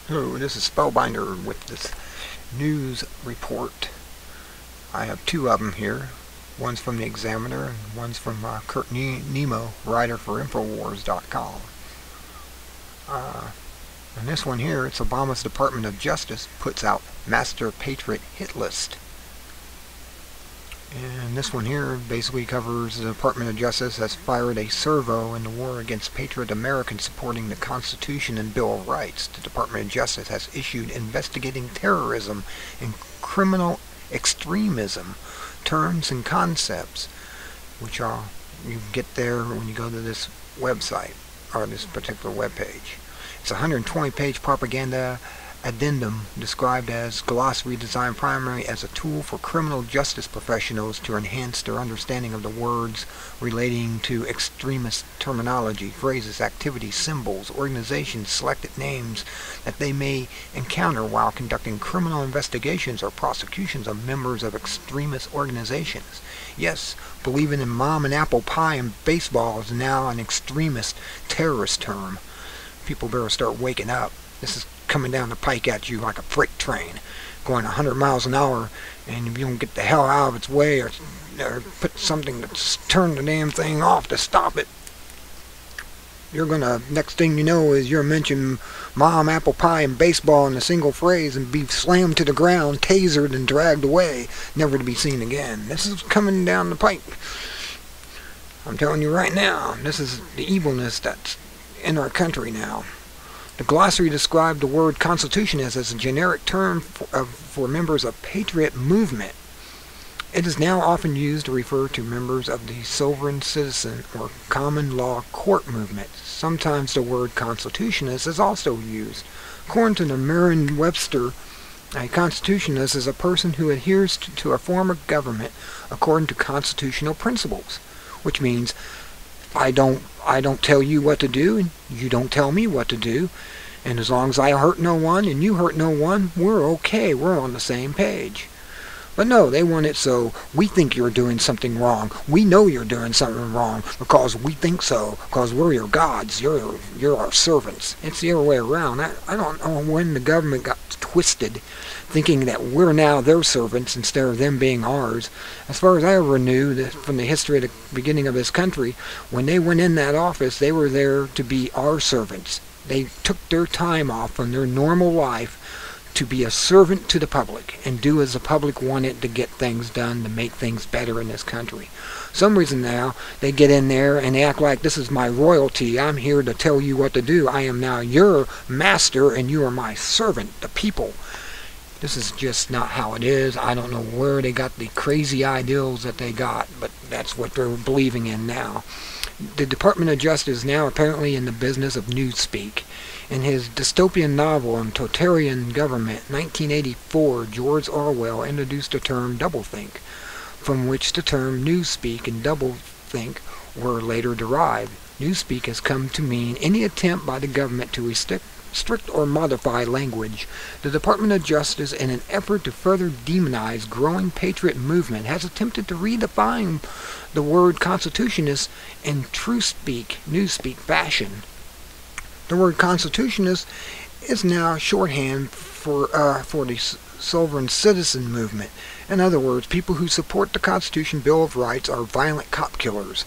Hello, this is Spellbinder with this news report. I have two of them here. One's from the Examiner and one's from Kurt Nemo, writer for Infowars.com. And this one here, it's Obama's Department of Justice puts out Master Patriot hit list. And this one here basically covers the Department of Justice has fired a servo in the war against patriot Americans supporting the Constitution and Bill of Rights. The Department of Justice has issued investigating terrorism and criminal extremism terms and concepts, which you get there when you go to this website or this particular webpage. It's a 120-page propaganda addendum described as glossary designed primarily as a tool for criminal justice professionals to enhance their understanding of the words relating to extremist terminology, phrases, activities, symbols, organizations, selected names that they may encounter while conducting criminal investigations or prosecutions of members of extremist organizations. Yes, believing in mom and apple pie and baseball is now an extremist terrorist term. People better start waking up. This is coming down the pike at you like a freight train, going 100 miles an hour, and if you don't get the hell out of its way or put something that's turn the damn thing off to stop it, you're gonna, next thing you know is you're mentioning mom, apple pie, and baseball in a single phrase and be slammed to the ground, tasered, and dragged away, never to be seen again. This is coming down the pike. I'm telling you right now, this is the evilness that's in our country now. The glossary described the word Constitution as a generic term for members of Patriot movement. It is now often used to refer to members of the sovereign citizen or common law court movement. Sometimes the word Constitutionist is also used. According to the Merriam-Webster, a constitutionalist is a person who adheres to a form of government according to constitutional principles, which means I don't tell you what to do, and you don't tell me what to do. And as long as I hurt no one and you hurt no one, we're okay. We're on the same page. But no, they want it so we think you're doing something wrong. We know you're doing something wrong because we think so. Because we're your gods. You're our servants. It's the other way around. I don't know when the government got twisted, thinking that we're now their servants instead of them being ours. As far as I ever knew, from the history of the beginning of this country, when they went in that office, they were there to be our servants. They took their time off from their normal life to be a servant to the public and do as the public wanted to get things done to make things better in this country. Some reason now they get in there and they act like this is my royalty. I'm here to tell you what to do. I am now your master and you are my servant, the people. This is just not how it is. I don't know where they got the crazy ideals that they got, but that's what they're believing in now. The Department of Justice is now apparently in the business of newspeak. In his dystopian novel on totalitarian government, 1984, George Orwell introduced the term doublethink, from which the term newspeak and doublethink were later derived. Newspeak has come to mean any attempt by the government to restrict or modify language. The Department of Justice, in an effort to further demonize growing patriot movement, has attempted to redefine the word Constitutionist in true-speak, newspeak fashion. The word Constitutionist is now shorthand for the sovereign citizen movement. In other words, people who support the Constitution, Bill of Rights are violent cop killers.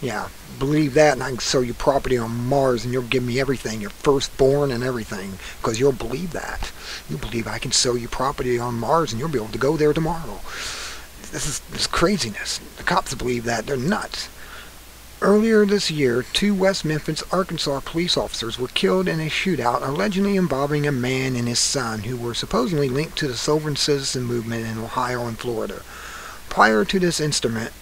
Yeah, believe that and I can sell you property on Mars and you'll give me everything, your firstborn and everything, because you'll believe that. You'll believe I can sell you property on Mars and you'll be able to go there tomorrow. This is craziness. The cops believe that. They're nuts. Earlier this year, 2 West Memphis, Arkansas police officers were killed in a shootout allegedly involving a man and his son who were supposedly linked to the sovereign citizen movement in Ohio and Florida. Prior to this incident,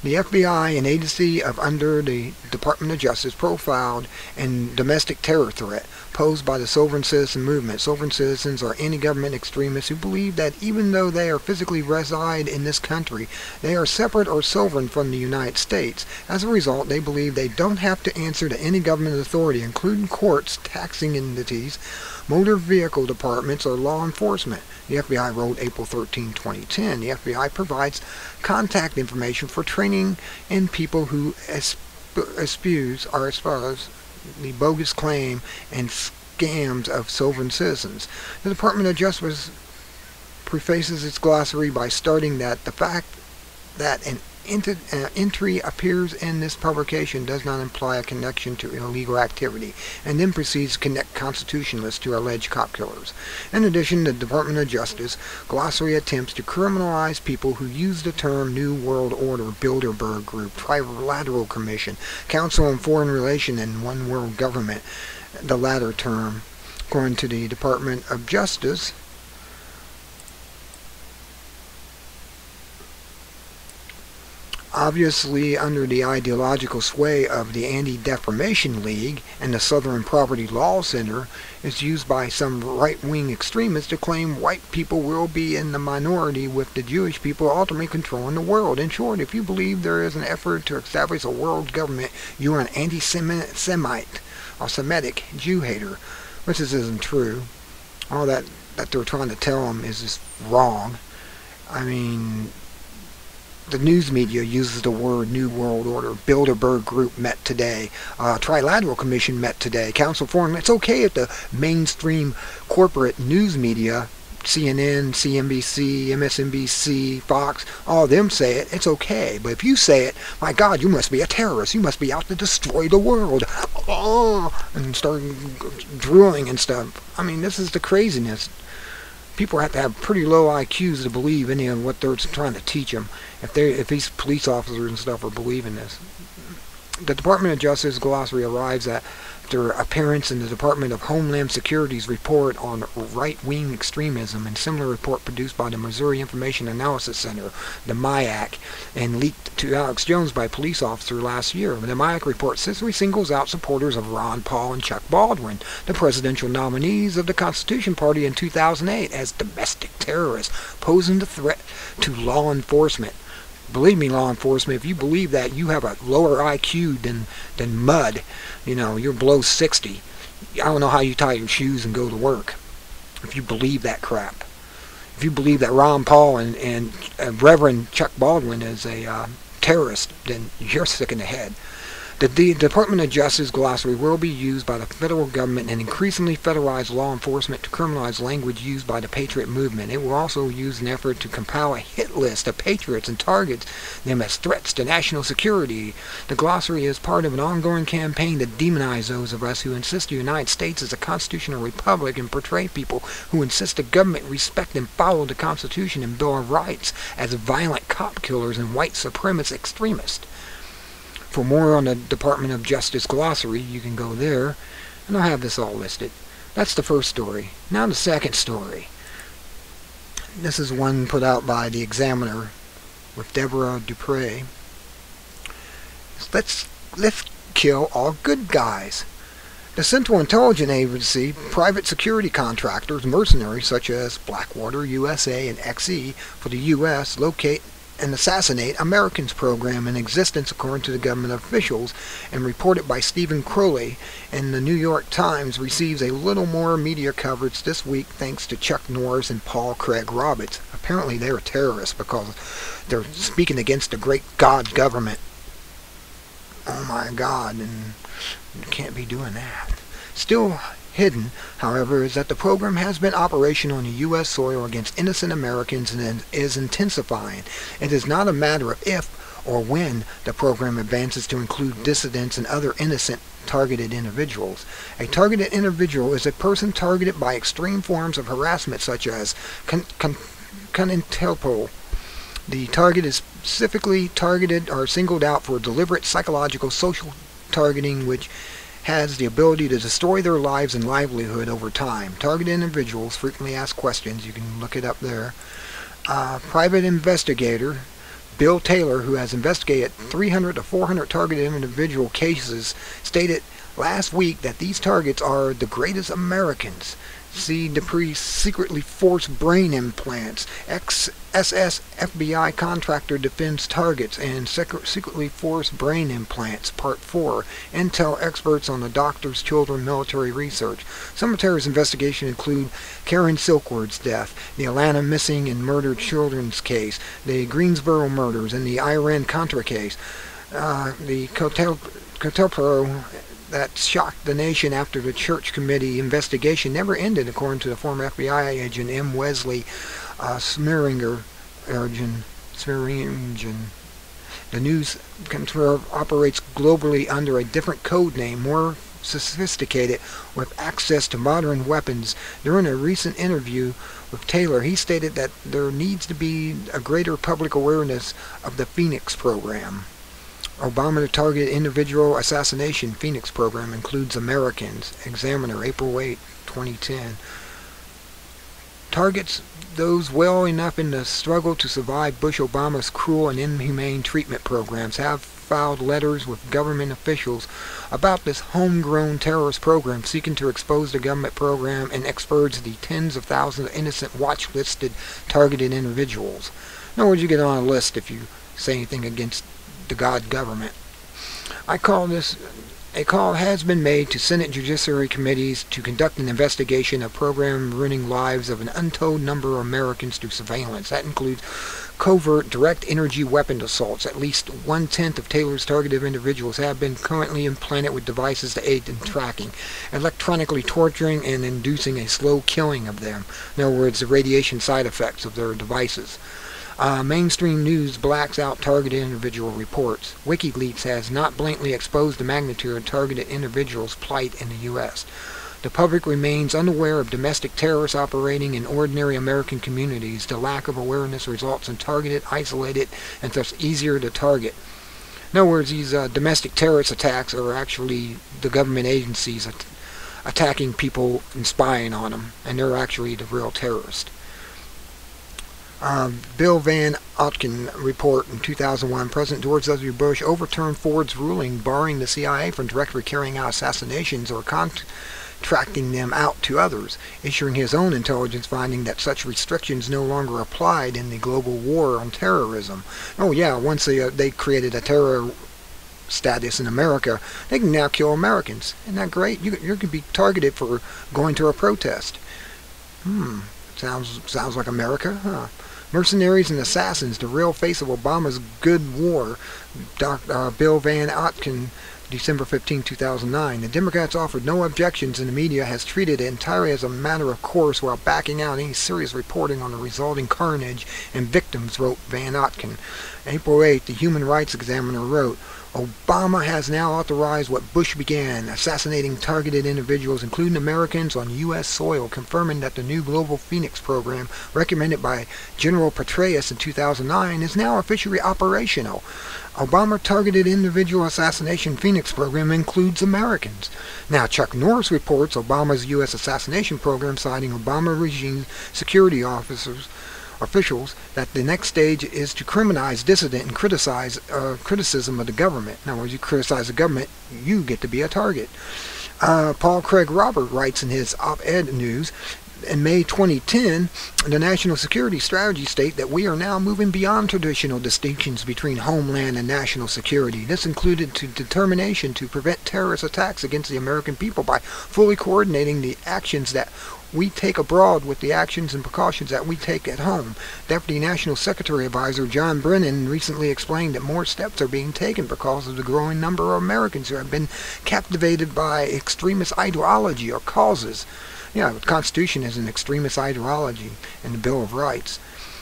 the FBI, an agency under the Department of Justice, profiled a domestic terror threat posed by the sovereign citizen movement. Sovereign citizens are any government extremists who believe that even though they are physically reside in this country, they are separate or sovereign from the United States. As a result, they believe they don't have to answer to any government authority, including courts, taxing entities, motor vehicle departments, or law enforcement. The FBI wrote April 13, 2010. The FBI provides contact information for training in people who espouse the bogus claim and scams of sovereign citizens. The Department of Justice prefaces its glossary by stating that the fact that an entry appears in this publication does not imply a connection to illegal activity, and then proceeds to connect constitutionalists to alleged cop killers. In addition, the Department of Justice glossary attempts to criminalize people who use the term New World Order, Bilderberg Group, Trilateral Commission, Council on Foreign Relations, and One World Government, the latter term. According to the Department of Justice, obviously under the ideological sway of the Anti-Defamation League and the Southern Poverty Law Center, is used by some right-wing extremists to claim white people will be in the minority with the Jewish people ultimately controlling the world. In short, if you believe there is an effort to establish a world government, you are an anti-Semite or Semitic Jew hater, which isn't true. All that they're trying to tell them is just wrong. I mean, the news media uses the word New World Order. Bilderberg Group met today. Trilateral Commission met today. Council Foreign. It's okay if the mainstream corporate news media, CNN, CNBC, MSNBC, Fox, all of them say it. It's okay. But if you say it, my God, you must be a terrorist. You must be out to destroy the world. Oh, and start drooling and stuff. I mean, this is the craziness. People have to have pretty low IQs to believe any of what they're trying to teach them. If these police officers and stuff are believing this. The Department of Justice glossary arrives at their appearance in the Department of Homeland Security's report on right-wing extremism, and similar report produced by the Missouri Information Analysis Center, the MIAC, and leaked to Alex Jones by a police officer last year. The MIAC report specifically singles out supporters of Ron Paul and Chuck Baldwin, the presidential nominees of the Constitution Party in 2008, as domestic terrorists, posing a threat to law enforcement. Believe me, law enforcement, if you believe that, you have a lower IQ than mud. You know, you're below 60. I don't know how you tie your shoes and go to work if you believe that crap. If you believe that Ron Paul and Reverend Chuck Baldwin is a terrorist, then you're sick in the head. The Department of Justice glossary will be used by the federal government and increasingly federalized law enforcement to criminalize language used by the Patriot movement. It will also use an effort to compile a hit list of patriots and targets them as threats to national security. The glossary is part of an ongoing campaign to demonize those of us who insist the United States is a constitutional republic and portray people who insist the government respect and follow the Constitution and Bill of Rights as violent cop killers and white supremacist extremists. For more on the Department of Justice glossary, you can go there, and I'll have this all listed. That's the first story. Now the second story. This is one put out by the Examiner with Deborah Dupre. Let's kill all good guys. The Central Intelligence Agency, private security contractors, mercenaries such as Blackwater, USA, and XE for the U.S. locate and assassinate Americans program in existence according to the government officials, and reported by Stephen Crowley in the New York Times, receives a little more media coverage this week thanks to Chuck Norris and Paul Craig Roberts. Apparently they're terrorists because they're speaking against the great God government. Oh my God, and you can't be doing that. Still hidden, however, is that the program has been operational on the U.S. soil against innocent Americans and is intensifying. It is not a matter of if or when the program advances to include dissidents and other innocent targeted individuals. A targeted individual is a person targeted by extreme forms of harassment such as contempt. The target is specifically targeted or singled out for deliberate psychological social targeting which has the ability to destroy their lives and livelihood over time. Targeted individuals frequently ask questions. You can look it up there. Private investigator Bill Taylor, who has investigated 300 to 400 targeted individual cases, stated last week that these targets are the greatest Americans. C. Dupree secretly forced brain implants. XSS FBI contractor defends targets and secretly forced brain implants. Part 4. Intel experts on the doctor's children military research. Some of Taylor's investigation include Karen Silkwood's death, the Atlanta missing and murdered children's case, the Greensboro murders, and the Iran-Contra case. The Cotelpro that shocked the nation after the Church Committee investigation never ended, according to the former FBI agent M. Wesley Smearinger. The news operates globally under a different code name, more sophisticated, with access to modern weapons. During a recent interview with Taylor, he stated that there needs to be a greater public awareness of the Phoenix program. Obama targeted individual assassination Phoenix program includes Americans. Examiner, April 8, 2010. Targets those well enough in the struggle to survive Bush-Obama's cruel and inhumane treatment programs, have filed letters with government officials about this homegrown terrorist program, seeking to expose the government program and expurge the tens of thousands of innocent watch-listed targeted individuals. In other words, you get on a list if you say anything against the God government. A call has been made to Senate Judiciary Committees to conduct an investigation of program ruining lives of an untold number of Americans through surveillance. That includes covert direct energy weapon assaults. At least 1/10 of Taylor's targeted individuals have been currently implanted with devices to aid in tracking, electronically torturing and inducing a slow killing of them. In other words, the radiation side effects of their devices. Mainstream news blacks out targeted individual reports. WikiLeaks has not blatantly exposed the magnitude of targeted individuals' plight in the U.S. The public remains unaware of domestic terrorists operating in ordinary American communities. The lack of awareness results in targeted, isolated, and thus easier to target. In other words, these domestic terrorist attacks are actually the government agencies attacking people and spying on them, and they're actually the real terrorists. Bill Van Otken report in 2001, President George W. Bush overturned Ford's ruling barring the CIA from directly carrying out assassinations or contracting them out to others, issuing his own intelligence finding that such restrictions no longer applied in the global war on terrorism. Oh yeah, once they created a terror status in America, they can now kill Americans. Isn't that great? You could be targeted for going to a protest. Sounds like America, huh? Mercenaries and assassins, the real face of Obama's good war. Bill Van Otken, December 15, 2009. The Democrats offered no objections, and the media has treated it entirely as a matter of course while backing out any serious reporting on the resulting carnage and victims, wrote Van Otken. April 8, the Human Rights Examiner wrote, Obama has now authorized what Bush began, assassinating targeted individuals, including Americans, on U.S. soil, confirming that the new Global Phoenix program, recommended by General Petraeus in 2009, is now officially operational. Obama targeted individual assassination Phoenix program includes Americans. Now, Chuck Norris reports Obama's U.S. assassination program, citing Obama regime security officials that the next stage is to criminalize dissident and criticism of the government. Now, when you criticize the government, you get to be a target. Paul Craig Robert writes in his op-ed news, in May 2010, the National Security Strategy state that we are now moving beyond traditional distinctions between homeland and national security. This included determination to prevent terrorist attacks against the American people by fully coordinating the actions that we take abroad with the actions and precautions that we take at home. Deputy National Secretary Advisor John Brennan recently explained that more steps are being taken because of the growing number of Americans who have been captivated by extremist ideology or causes. Yeah, the Constitution is an extremist ideology in the Bill of Rights.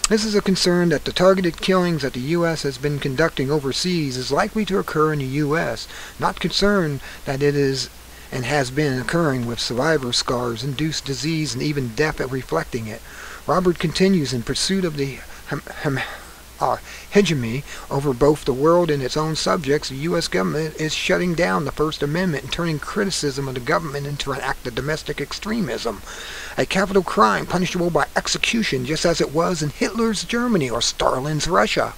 This is a concern that the targeted killings that the U.S. has been conducting overseas is likely to occur in the U.S., not concerned that it is and has been occurring with survivor scars, induced disease, and even death at reflecting it. Robert continues, in pursuit of the hegemony over both the world and its own subjects, the U.S. government is shutting down the First Amendment and turning criticism of the government into an act of domestic extremism, a capital crime punishable by execution, just as it was in Hitler's Germany or Stalin's Russia.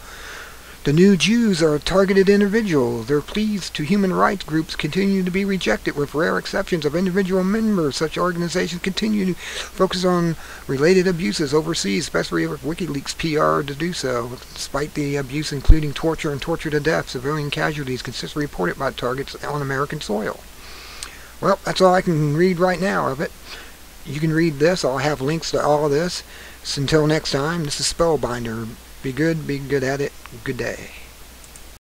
The new Jews are targeted individuals. Their pleas to human rights groups continue to be rejected, with rare exceptions of individual members. Such organizations continue to focus on related abuses overseas, especially with WikiLeaks PR to do so. Despite the abuse, including torture and torture to death, civilian casualties consistently reported by targets on American soil. Well, that's all I can read right now of it. You can read this. I'll have links to all of this. So until next time, this is Spellbinder. Be good at it. Good day.